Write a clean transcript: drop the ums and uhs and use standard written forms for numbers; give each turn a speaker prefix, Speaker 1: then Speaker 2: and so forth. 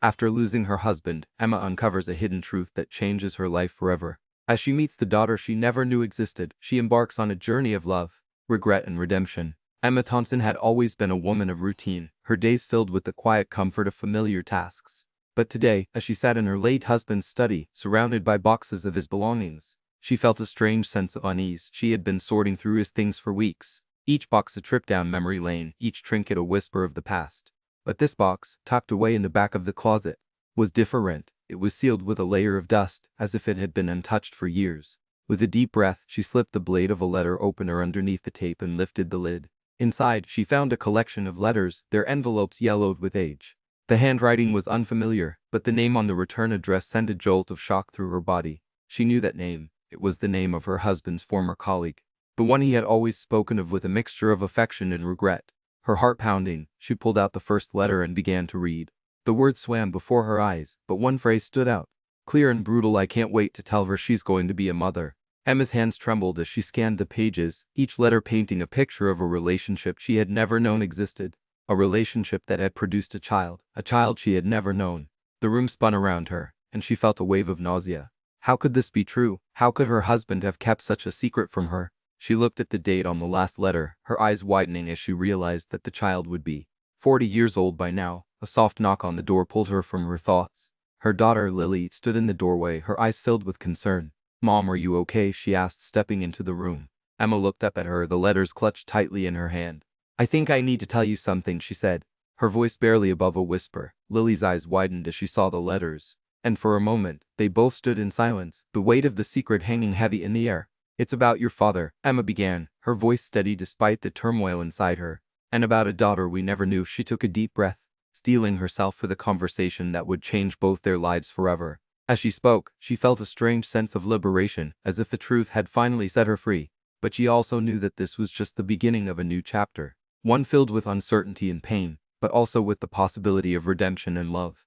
Speaker 1: After losing her husband, Emma uncovers a hidden truth that changes her life forever. As she meets the daughter she never knew existed, she embarks on a journey of love, regret, and redemption. Emma Thompson had always been a woman of routine, her days filled with the quiet comfort of familiar tasks. But today, as she sat in her late husband's study, surrounded by boxes of his belongings, she felt a strange sense of unease. She had been sorting through his things for weeks, each box a trip down memory lane, each trinket a whisper of the past. But this box, tucked away in the back of the closet, was different. It was sealed with a layer of dust, as if it had been untouched for years. With a deep breath, she slipped the blade of a letter opener underneath the tape and lifted the lid. Inside, she found a collection of letters, their envelopes yellowed with age. The handwriting was unfamiliar, but the name on the return address sent a jolt of shock through her body. She knew that name. It was the name of her husband's former colleague, the one he had always spoken of with a mixture of affection and regret. Her heart pounding, she pulled out the first letter and began to read. The words swam before her eyes, but one phrase stood out. Clear and brutal. I can't wait to tell her she's going to be a mother. Emma's hands trembled as she scanned the pages, each letter painting a picture of a relationship she had never known existed. A relationship that had produced a child she had never known. The room spun around her, and she felt a wave of nausea. How could this be true? How could her husband have kept such a secret from her? She looked at the date on the last letter, her eyes widening as she realized that the child would be 40 years old by now. A soft knock on the door pulled her from her thoughts. Her daughter, Lily, stood in the doorway, her eyes filled with concern. "Mom, are you okay?" she asked, stepping into the room. Emma looked up at her, the letters clutched tightly in her hand. "I think I need to tell you something," she said, her voice barely above a whisper. Lily's eyes widened as she saw the letters, and for a moment, they both stood in silence, the weight of the secret hanging heavy in the air. "It's about your father," Emma began, her voice steady despite the turmoil inside her. "And about a daughter we never knew." She took a deep breath, steeling herself for the conversation that would change both their lives forever. As she spoke, she felt a strange sense of liberation, as if the truth had finally set her free. But she also knew that this was just the beginning of a new chapter, one filled with uncertainty and pain, but also with the possibility of redemption and love.